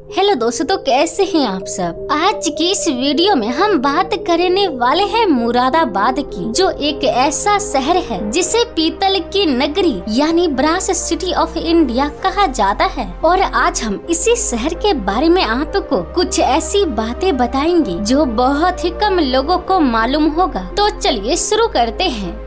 Hello दोस्तों, कैसे हैं आप सब। आज की इस वीडियो में हम बात करने वाले हैं मुरादाबाद की, जो एक ऐसा शहर है जिसे पीतल की नगरी यानी ब्रास सिटी ऑफ इंडिया कहा जाता है। और आज हम इसी शहर के बारे में आपको कुछ ऐसी बातें बताएंगे जो बहुत ही कम लोगों को मालूम होगा। तो चलिए शुरू करते हैं।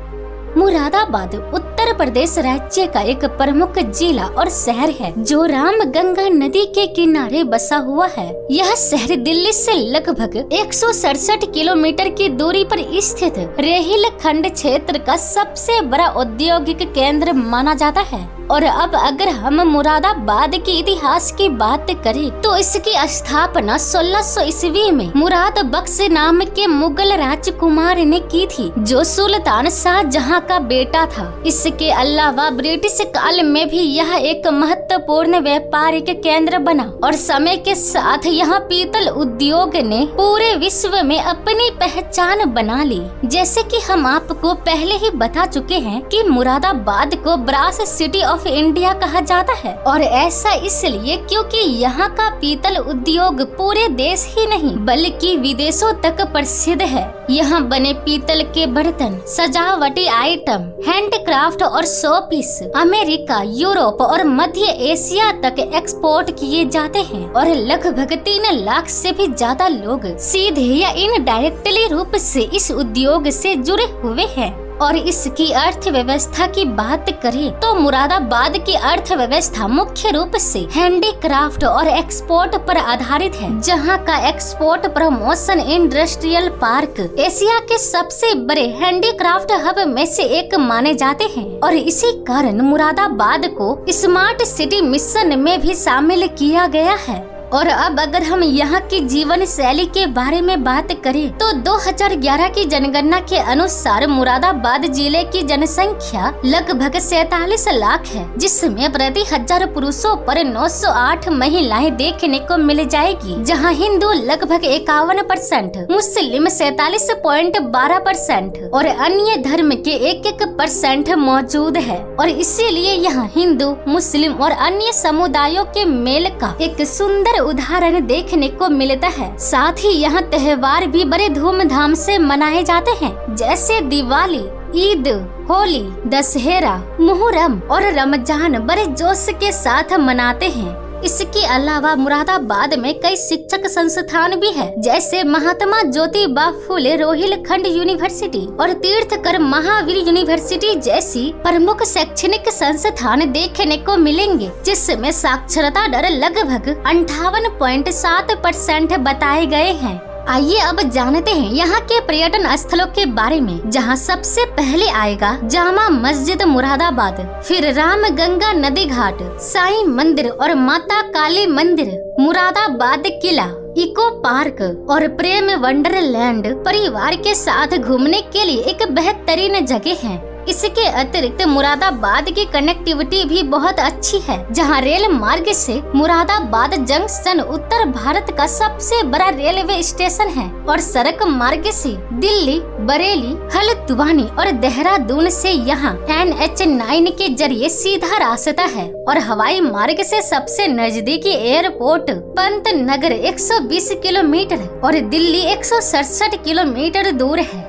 मुरादाबाद उत्तर प्रदेश राज्य का एक प्रमुख जिला और शहर है जो रामगंगा नदी के किनारे बसा हुआ है। यह शहर दिल्ली से लगभग 167 किलोमीटर की दूरी पर स्थित रेहिल खंड क्षेत्र का सबसे बड़ा औद्योगिक केंद्र माना जाता है। और अब अगर हम मुरादाबाद के इतिहास की बात करें तो इसकी स्थापना 1600 ईस्वी में मुराद बख्श नाम के मुगल राजकुमार ने की थी, जो सुल्तान शाहजहां का बेटा था। इसके अलावा ब्रिटिश काल में भी यह एक महत्वपूर्ण व्यापारिक केंद्र बना और समय के साथ यहाँ पीतल उद्योग ने पूरे विश्व में अपनी पहचान बना ली। जैसे कि हम आपको पहले ही बता चुके हैं कि मुरादाबाद को ब्रास सिटी ऑफ इंडिया कहा जाता है, और ऐसा इसलिए क्योंकि यहाँ का पीतल उद्योग पूरे देश ही नहीं बल्कि विदेशों तक प्रसिद्ध है। यहाँ बने पीतल के बर्तन, सजावटी आइटम, हैंडक्राफ्ट और शोपीस अमेरिका, यूरोप और मध्य एशिया तक एक्सपोर्ट किए जाते हैं। और लगभग 3 लाख से भी ज्यादा लोग सीधे या इनडायरेक्टली रूप से इस उद्योग से जुड़े हुए हैं। और इसकी अर्थव्यवस्था की बात करें तो मुरादाबाद की अर्थव्यवस्था मुख्य रूप से हैंडीक्राफ्ट और एक्सपोर्ट पर आधारित है, जहां का export promotion industrial park Asia के सबसे बड़े हैंडीक्राफ्ट हब में से एक माने जाते हैं। और इसी कारण मुरादाबाद को स्मार्ट सिटी मिशन में भी शामिल किया गया है। और अब अगर हम यहाँ की जीवन शैली के बारे में बात करें तो 2011 की जनगणना के अनुसार मुरादाबाद जिले की जनसंख्या लगभग 47 लाख है, जिसमें प्रति 1000 पुरुषों पर 908 महिलाएं देखने को मिल जाएगी, जहाँ हिंदू लगभग 51%, मुस्लिम 47.12% और अन्य धर्म के 1% मौजूद है। और इसीलिए यहाँ हिंदू, मुस्लिम और अन्य समुदायों के मेल का एक सुंदर उदाहरण देखने को मिलता है। साथ ही यहाँ त्योहार भी बड़े धूमधाम से मनाए जाते हैं, जैसे दिवाली, ईद, होली, दशहरा, मुहर्रम और रमजान बड़े जोश के साथ मनाते हैं। इसके अलावा मुरादाबाद में कई शिक्षक संस्थान भी है, जैसे महात्मा ज्योतिबा फुले रोहिलखंड यूनिवर्सिटी और तीर्थकर महावीर यूनिवर्सिटी जैसी प्रमुख शैक्षणिक संस्थान देखने को मिलेंगे, जिसमें साक्षरता दर लगभग 58.7% बताए गए हैं। आइए अब जानते हैं यहाँ के पर्यटन स्थलों के बारे में, जहाँ सबसे पहले आएगा जामा मस्जिद मुरादाबाद, फिर रामगंगा नदी घाट, साईं मंदिर और माता काली मंदिर, मुरादाबाद किला, इको पार्क और प्रेम वंडरलैंड परिवार के साथ घूमने के लिए एक बेहतरीन जगह है। इसके अतिरिक्त मुरादाबाद की कनेक्टिविटी भी बहुत अच्छी है, जहां रेल मार्ग से मुरादाबाद जंक्शन उत्तर भारत का सबसे बड़ा रेलवे स्टेशन है, और सड़क मार्ग से दिल्ली, बरेली, हल्द्वानी और देहरादून से यहां NH9 के जरिए सीधा रास्ता है। और हवाई मार्ग से सबसे नजदीकी एयरपोर्ट पंत नगर 120 किलोमीटर और दिल्ली 167 किलोमीटर दूर है।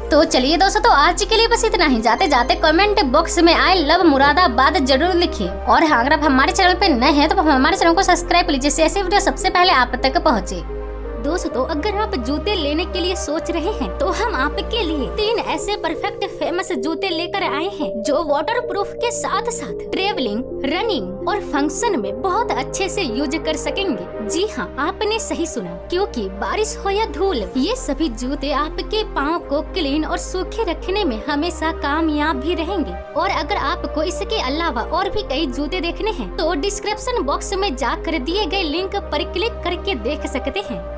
तो चलिए दोस्तों, आज के लिए बस इतना ही। जाते जाते कमेंट बॉक्स में आई लव मुरादाबाद जरूर लिखिए। और हाँ, अगर आप हमारे चैनल पे नए हैं तो हमारे चैनल को सब्सक्राइब कीजिए, ऐसे वीडियो सबसे पहले आप तक पहुँचे। दोस्तों, अगर आप जूते लेने के लिए सोच रहे हैं तो हम आपके लिए 3 ऐसे परफेक्ट फेमस जूते लेकर आए हैं, जो वाटर प्रूफ के साथ साथ ट्रेवलिंग, रनिंग और फंक्शन में बहुत अच्छे से यूज कर सकेंगे। जी हाँ, आपने सही सुना, क्योंकि बारिश हो या धूल, ये सभी जूते आपके पाँव को क्लीन और सूखे रखने में हमेशा कामयाब भी रहेंगे। और अगर आपको इसके अलावा और भी कई जूते देखने हैं तो डिस्क्रिप्शन बॉक्स में जाकर दिए गए लिंक पर क्लिक करके देख सकते हैं।